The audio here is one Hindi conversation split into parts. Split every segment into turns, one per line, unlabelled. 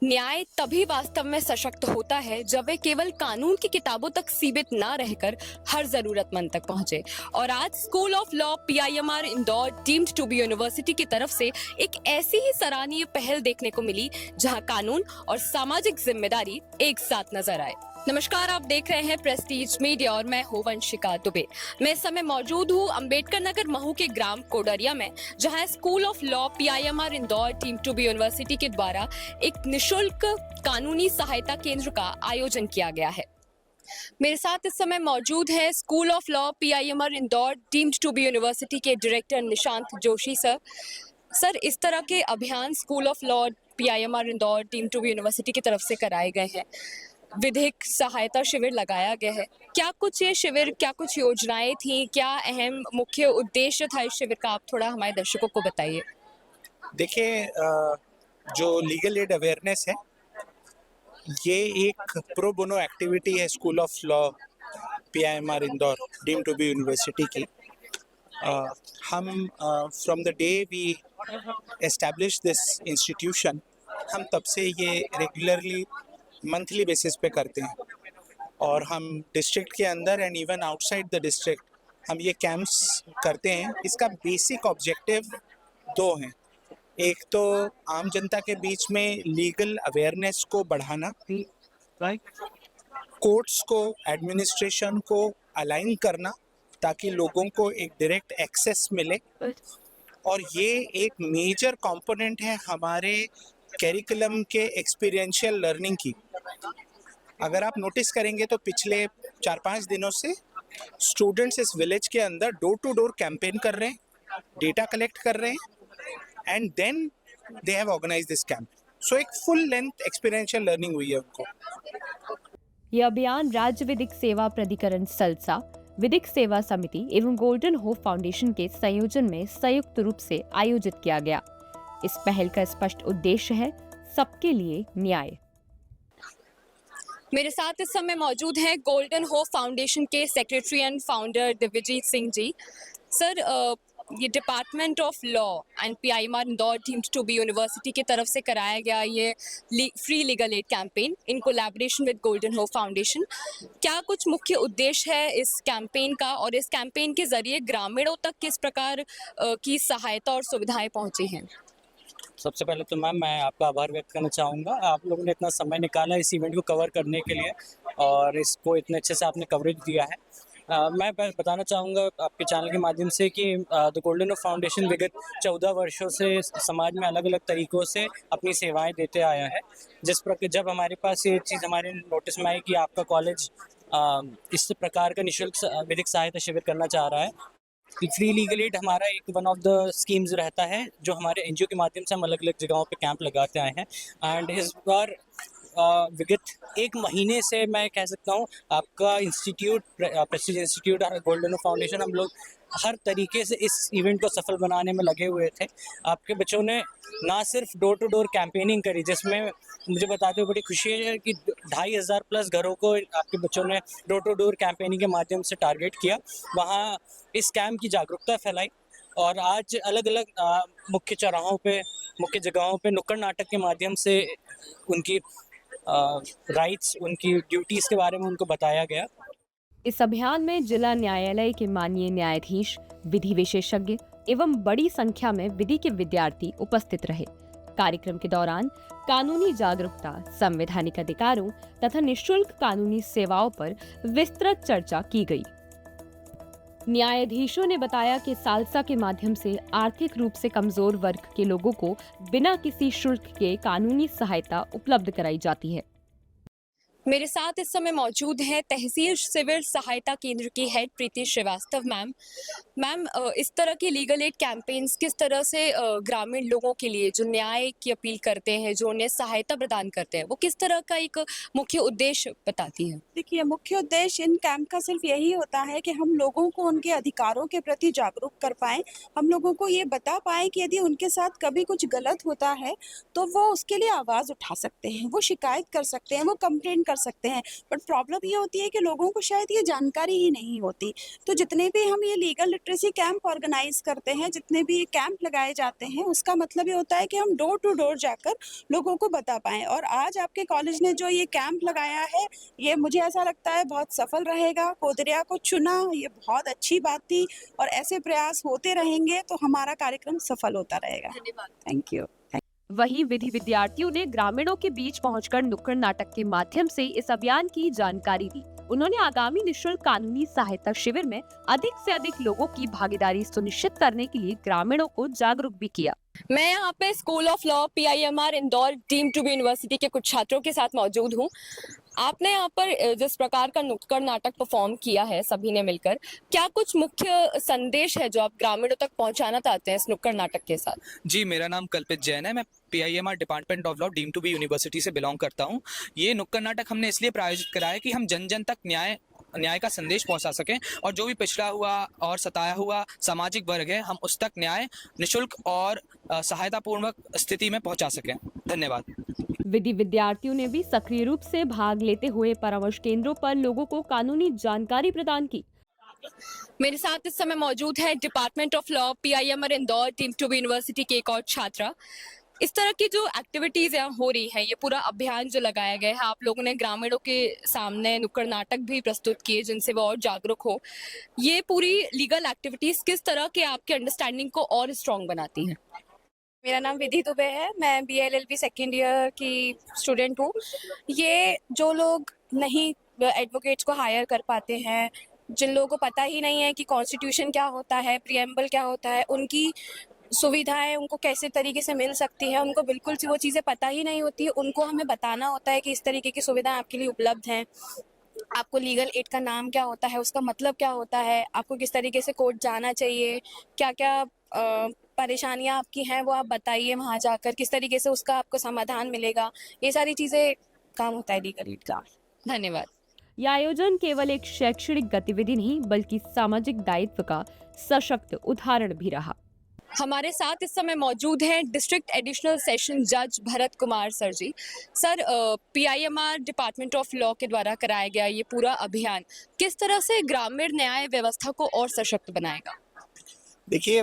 न्याय तभी वास्तव में सशक्त होता है जब वे केवल कानून की किताबों तक सीमित ना रहकर हर जरूरतमंद तक पहुंचे। और आज school of law PIMR Indore deemed to be university की तरफ से एक ऐसी ही सराहनीय पहल देखने को मिली जहां कानून और सामाजिक जिम्मेदारी एक साथ नजर आए। नमस्कार, आप देख रहे हैं प्रेस्टीज मीडिया और मैं हूं वंशिका दुबे। मैं इस समय मौजूद हूं अंबेडकर नगर महू के ग्राम कोडरिया में, जहां school of law PIMR Indore deemed to be university के द्वारा एक निशुल्क कानूनी सहायता केंद्र का आयोजन किया गया है। मेरे साथ इस समय मौजूद है school of law PIMR Indore deemed to be university के director Nishant Joshi sir. Sir, इस तरह के अभियान school of law PIMR Indore deemed to be university की तरफ से कराए गए हैं। विधिक सहायता शिविर लगाया गया है। क्या कुछ ये शिविर, क्या कुछ योजनाएं थी, क्या अहम मुख्य उद्देश्य था इस शिविर का, आप थोड़ा हमारे दर्शकों को बताइए।
देखिए, जो लीगल एड अवेयरनेस है, ये एक प्रो बोनो एक्टिविटी है school of law PIMR Indore deemed to be university की। हम from the day we establish this institution, हम तब से ये रेगुलरली मंथली बेसिस पे करते हैं। और हम डिस्ट्रिक्ट के अंदर and even outside the district हम ये कैंप्स करते हैं। इसका बेसिक ऑब्जेक्टिव दो हैं। एक तो आम जनता के बीच में लीगल अवेयरनेस को बढ़ाना, कोर्ट्स को, एडमिनिस्ट्रेशन को अलाइन करना ताकि लोगों को एक डायरेक्ट एक्सेस मिले। और ये एक मेजर कंपोनेंट है हमारे कैरिकुलम के एक्सपीरियंशियल लर्निंग की। अगर आप नोटिस करेंगे तो पिछले 4-5 दिनों से स्टूडेंट्स इस विलेज के अंदर डोर टू डोर कैंपेन कर रहे हैं, डेटा कलेक्ट कर रहे हैं, and then they have organized this camp. So एक full length experiential learning हुई है उनको।
ये अभियान राज्य विधिक सेवा प्राधिकरण सलसा, विधिक सेवा समिति एवं गोल्डन होप फाउंडेशन के संयोजन में संयुक्त रूप से आयोजित किया गया। इस पहल का स्पष्ट उद्देश्य है सबके लिए न्याय।
मेरे साथ इस समय मौजूद हैं गोल्डन होप फाउंडेशन के secretary and founder Divyajit Singh ji. Sir, ये department of law and PIMR Indore deemed to be university की तरफ से कराया गया ये free legal aid campaign in collaboration with Golden Hope Foundation, क्या कुछ मुख्य उद्देश्य है इस कैंपेन का, और इस कैंपेन के जरिए ग्रामीणों तक किस प्रकार की सहायता और सुविधाएं पहुंची हैं?
सबसे पहले तो मैम, मैं आपका आभार व्यक्त करना चाहूँगा। आप लोगों ने इतना समय निकाला इस इवेंट को कवर करने के लिए और इसको इतने अच्छे से आपने कवरेज दिया है। मैं बताना चाहूँगा आपके चैनल के माध्यम से कि द गोल्डन होप फाउंडेशन विगत 14 वर्षों से समाज में अलग अलग तरीक़ों से अपनी सेवाएं देते आया है। जिस प्रकार जब हमारे पास ये चीज़ हमारे नोटिस में आई कि आपका कॉलेज इस प्रकार का निःशुल्क विधिक सहायता शिविर करना चाह रहा है, फ्री लीगल एड हमारा एक वन ऑफ द स्कीम्स रहता है जो हमारे एनजीओ के माध्यम से हम अलग अलग जगहों पे कैंप लगाते आए हैं। एंड इस बार विगत 1 महीने से मैं कह सकता हूँ आपका इंस्टीट्यूट, प्रेस्टीज इंस्टीट्यूट और गोल्डन होप फाउंडेशन, हम लोग हर तरीके से इस इवेंट को सफल बनाने में लगे हुए थे। आपके बच्चों ने ना सिर्फ डोर टू डोर कैंपेनिंग करी, जिसमें मुझे बताते हुए बड़ी खुशी है कि 2500 प्लस घरों को आपके बच्चों ने डोर टू डोर कैंपेनिंग के माध्यम से टारगेट किया, वहाँ इस कैंप की जागरूकता फैलाई। और आज अलग अलग मुख्य चौराहों पे, मुख्य जगहों पे नुक्कड़ नाटक के माध्यम से उनकी राइट्स, उनकी ड्यूटीज़ के बारे में उनको बताया गया।
इस अभियान में जिला न्यायालय के माननीय न्यायाधीश, विधि विशेषज्ञ एवं बड़ी संख्या में विधि के विद्यार्थी उपस्थित रहे। कार्यक्रम के दौरान कानूनी जागरूकता, संवैधानिक अधिकारों तथा निःशुल्क कानूनी सेवाओं पर विस्तृत चर्चा की गई। न्यायाधीशों ने बताया कि सालसा के माध्यम से आर्थिक रूप से कमजोर वर्ग के लोगों को बिना किसी शुल्क के कानूनी सहायता उपलब्ध कराई जाती है।
मेरे साथ इस समय मौजूद है तहसील सिविल सहायता केंद्र की हेड प्रीति श्रीवास्तव मैम। मैम, इस तरह की लीगल एड कैंपेन्स किस तरह से ग्रामीण लोगों के लिए जो न्याय की अपील करते हैं, जो उन्हें सहायता प्रदान करते हैं, वो किस तरह का एक मुख्य उद्देश्य बताती है?
देखिए, मुख्य उद्देश्य इन कैंप का सिर्फ यही होता है कि हम लोगों को उनके अधिकारों के प्रति जागरूक कर पाएं, हम लोगों को ये बता पाएं कि यदि उनके साथ कभी कुछ गलत होता है तो वो उसके लिए आवाज़ उठा सकते हैं, वो शिकायत कर सकते हैं, वो कंप्लेंट कर कर सकते हैं। बट प्रॉब्लम ये होती है कि लोगों को शायद ये जानकारी ही नहीं होती। तो जितने भी हम ये लीगल लिटरेसी कैंप ऑर्गेनाइज करते हैं, जितने भी कैंप लगाए जाते हैं, उसका मतलब ये होता है कि हम डोर टू डोर जाकर लोगों को बता पाएँ। और आज आपके कॉलेज ने जो ये कैंप लगाया है, ये मुझे ऐसा लगता है बहुत सफल रहेगा। कोदरिया को चुना, ये बहुत अच्छी बात थी और ऐसे प्रयास होते रहेंगे तो हमारा कार्यक्रम सफल होता रहेगा। Thank you.
वहीं विधि विद्यार्थियों ने ग्रामीणों के बीच पहुंचकर नुक्कड़ नाटक के माध्यम से इस अभियान की जानकारी दी। उन्होंने आगामी निःशुल्क कानूनी सहायता शिविर में अधिक से अधिक लोगों की भागीदारी सुनिश्चित करने के लिए ग्रामीणों को जागरूक भी किया।
मैं यहाँ पे school of law PIMR Indore deemed to be university के कुछ छात्रों के साथ मौजूद हूँ। आपने यहाँ पर जिस प्रकार का नुक्कड़ नाटक परफॉर्म किया है सभी ने मिलकर, क्या कुछ मुख्य संदेश है जो आप ग्रामीणों तक पहुँचाना चाहते हैं इस नुक्कड़ नाटक के साथ?
जी, मेरा नाम कल्पित जैन है। मैं PIMR department of law deemed to be university से बिलोंग करता हूँ। ये नुक्कड़ नाटक हमने इसलिए प्रायोजित करा है कि हम जन जन तक न्याय का संदेश पहुंचा सकें और जो भी पिछड़ा हुआ और सताया हुआ सामाजिक वर्ग है, हम उस तक न्याय निःशुल्क और सहायतापूर्वक स्थिति में पहुंचा सकें। धन्यवाद।
विधि विद्यार्थियों ने भी सक्रिय रूप से भाग लेते हुए परामर्श केंद्रों पर लोगों को कानूनी जानकारी प्रदान की।
मेरे साथ इस समय मौजूद है department of law PIMR Indore deemed to be university की एक और छात्रा। इस तरह की जो एक्टिविटीज यहाँ हो रही है, ये पूरा अभियान जो लगाया गया है, आप लोगों ने ग्रामीणों के सामने नुक्कड़ नाटक भी प्रस्तुत किए जिनसे वो और जागरूक हो, ये पूरी लीगल एक्टिविटीज किस तरह के आपके अंडरस्टैंडिंग को और स्ट्रॉन्ग बनाती हैं?
मेरा नाम विधि दुबे है। मैं BLLB सेकेंड ईयर की स्टूडेंट हूँ। ये जो लोग नहीं एडवोकेट्स को हायर कर पाते हैं, जिन लोगों को पता ही नहीं है कि कॉन्स्टिट्यूशन क्या होता है, प्रीएम्बल क्या होता है, उनकी सुविधाएं उनको कैसे तरीके से मिल सकती है, उनको बिल्कुल सी वो चीज़ें पता ही नहीं होती। उनको हमें बताना होता है कि इस तरीके की सुविधाएं आपके लिए उपलब्ध हैं। आपको लीगल एड का नाम क्या होता है, उसका मतलब क्या होता है, आपको किस तरीके से कोर्ट जाना चाहिए, क्या क्या परेशानियां आपकी हैं वो आप बताइए वहाँ जाकर, किस तरीके से उसका आपको समाधान मिलेगा। ये सारी चीज़ें काम होता है लीगल एड का।
धन्यवाद।
यह आयोजन केवल एक शैक्षणिक गतिविधि नहीं बल्कि सामाजिक दायित्व का सशक्त उदाहरण भी रहा।
हमारे साथ इस समय मौजूद हैं डिस्ट्रिक्ट एडिशनल सेशन जज Bharat Kumar sir ji. Sir, PIMR department of law के द्वारा कराया गया ये पूरा अभियान किस तरह से ग्रामीण न्याय व्यवस्था को और सशक्त बनाएगा?
देखिए,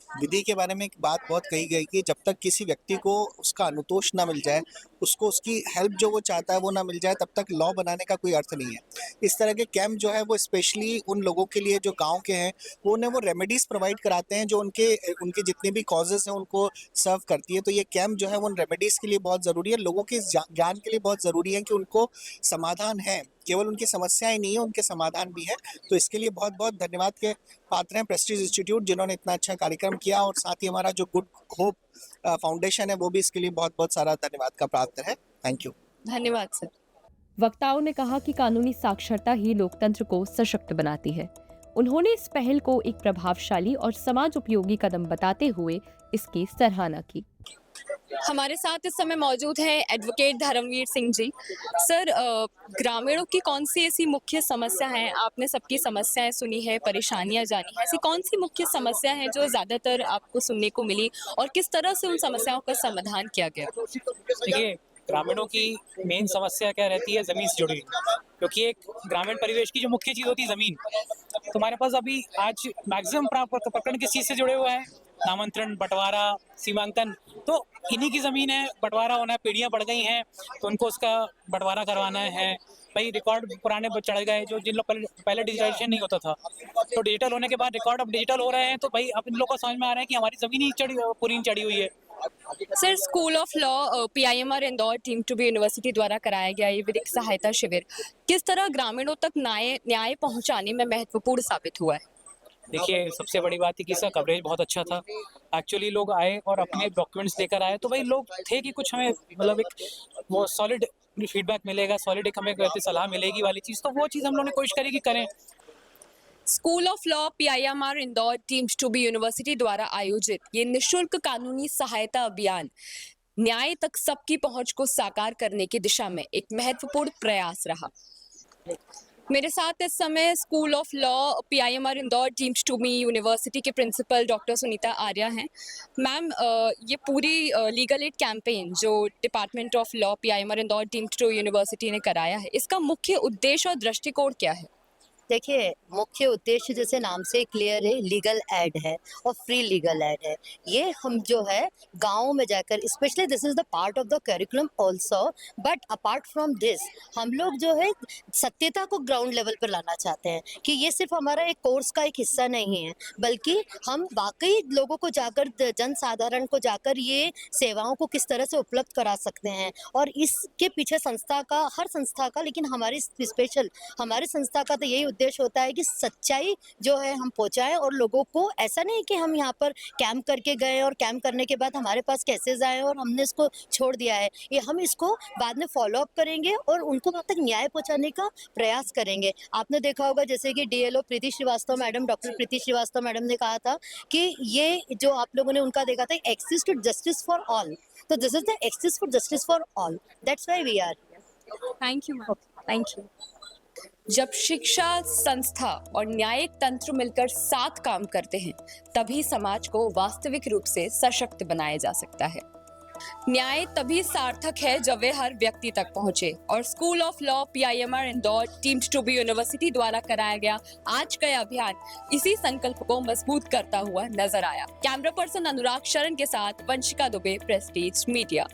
विधि के बारे में एक बात बहुत कही गई कि जब तक किसी व्यक्ति को उसका अनुतोष ना मिल जाए, उसको उसकी हेल्प जो वो चाहता है वो ना मिल जाए, तब तक लॉ बनाने का कोई अर्थ नहीं है। इस तरह के कैंप जो है वो स्पेशली उन लोगों के लिए जो गांव के हैं, वो उन्हें वो रेमेडीज़ प्रोवाइड कराते हैं जो उनके जितने भी कॉजेज़ हैं उनको सर्व करती है। तो ये कैंप जो है वो उन रेमेडीज़ के लिए बहुत ज़रूरी है, लोगों के ज्ञान के लिए बहुत ज़रूरी है कि उनको समाधान है, केवल उनकी समस्याएं नहीं है, उनके समाधान भी है। तो इसके लिए बहुत बहुत धन्यवाद के पात्र हैं प्रेस्टीज इंस्टीट्यूट, जिन्होंने इतना अच्छा कार्यक्रम किया, और साथ ही हमारा जो गुड होप फाउंडेशन है वो भी इसके लिए बहुत बहुत सारा धन्यवाद का पात्र है। Thank you.
धन्यवाद सर।
वक्ताओं ने कहा कि कानूनी साक्षरता ही लोकतंत्र को सशक्त बनाती है। उन्होंने इस पहल को एक प्रभावशाली और समाज उपयोगी कदम बताते हुए इसकी सराहना की।
हमारे साथ इस समय मौजूद हैं एडवोकेट धर्मवीर सिंह जी। सर, ग्रामीणों की कौन सी ऐसी मुख्य समस्या है, आपने सबकी समस्याएं सुनी है, परेशानियां जानी है, ऐसी कौन सी मुख्य समस्या है जो ज्यादातर आपको सुनने को मिली और किस तरह से उन समस्याओं का समाधान किया गया?
देखिए, ग्रामीणों की मेन समस्या क्या रहती है, ज़मीन से जुड़ी, क्योंकि एक ग्रामीण परिवेश की जो मुख्य चीज़ होती है ज़मीन। तुम्हारे पास अभी आज मैक्सिमम प्रकरण किस चीज़ से जुड़े हुए हैं? नामांतरण, बंटवारा, सीमांकन। तो इन्हीं की ज़मीन है, बंटवारा होना है, पीढ़ियाँ बढ़ गई हैं तो उनको उसका बंटवारा करवाना है। भाई रिकॉर्ड पुराने चढ़ गए, जो जिन लोग पहले डिजिटाइजेशन नहीं होता था, तो डिजिटल होने के बाद रिकॉर्ड अब डिजिटल हो रहे हैं, तो भाई अब इन लोगों को समझ में आ रहा है कि हमारी ज़मीन ही पूरी चढ़ी हुई है।
Sir, school of law PIMR Indore deemed to be university द्वारा कराया गया ये विधिक सहायता शिविर किस तरह ग्रामीणों तक न्याय पहुंचाने में महत्वपूर्ण साबित हुआ है?
देखिए, सबसे बड़ी बात है कि इसका कवरेज बहुत अच्छा था। एक्चुअली लोग आए और अपने डॉक्यूमेंट्स लेकर आए, तो भाई लोग थे कि कुछ हमें मतलब एक वो सॉलिड फीडबैक मिलेगा, सॉलिड एक हमें सलाह मिलेगी वाली चीज़, तो वो चीज़ हम लोगों ने कोशिश करी कि करें।
School of law PIMR Indore deemed to be university द्वारा आयोजित ये निःशुल्क कानूनी सहायता अभियान न्याय तक सबकी पहुंच को साकार करने की दिशा में एक महत्वपूर्ण प्रयास रहा। मेरे साथ इस समय school of law PIMR Indore deemed to be university के प्रिंसिपल डॉक्टर सुनीता आर्या हैं। मैम, ये पूरी लीगल एड कैंपेन जो department of law PIMR Indore deemed to university ने कराया है, इसका मुख्य उद्देश्य और दृष्टिकोण क्या है?
देखिए, मुख्य उद्देश्य जैसे नाम से क्लियर है, लीगल एड है और फ्री लीगल एड है। ये हम जो है गाँव में जाकर, specially this is the part of the curriculum also, but apart from this हम लोग जो है सत्यता को ग्राउंड लेवल पर लाना चाहते हैं कि ये सिर्फ हमारा एक कोर्स का एक हिस्सा नहीं है, बल्कि हम वाकई लोगों को जाकर, जन साधारण को जाकर ये सेवाओं को किस तरह से उपलब्ध करा सकते हैं। और इसके पीछे संस्था का, हर संस्था का, लेकिन हमारी स्पेशल हमारी संस्था का तो यही उद्देश्य होता है कि सच्चाई जो है हम पहुंचाएं, और लोगों को ऐसा नहीं कि हम यहाँ पर कैंप करके गए और कैंप करने के बाद हमारे पास केसेस आए और हमने इसको छोड़ दिया है। ये हम इसको बाद में फॉलो अप करेंगे और उनको वहाँ तक न्याय पहुंचाने का प्रयास करेंगे। आपने देखा होगा जैसे कि डीएलओ प्रीति श्रीवास्तव मैडम, डॉक्टर प्रीति श्रीवास्तव मैडम ने कहा था कि ये जो आप लोगों ने उनका देखा था, access to justice for all, तो this is the access for justice for all, that's why we are here.
Thank you ma'am, thank you. जब शिक्षा संस्था और न्यायिक तंत्र मिलकर साथ काम करते हैं, तभी समाज को वास्तविक रूप से सशक्त बनाया जा सकता है। न्याय तभी सार्थक है जब वे हर व्यक्ति तक पहुंचे, और school of law PIMR Indore deemed to be university द्वारा कराया गया आज का यह अभियान इसी संकल्प को मजबूत करता हुआ नजर आया। कैमरा पर्सन अनुराग शरण के साथ वंशिका दुबे, प्रेस्टीज मीडिया।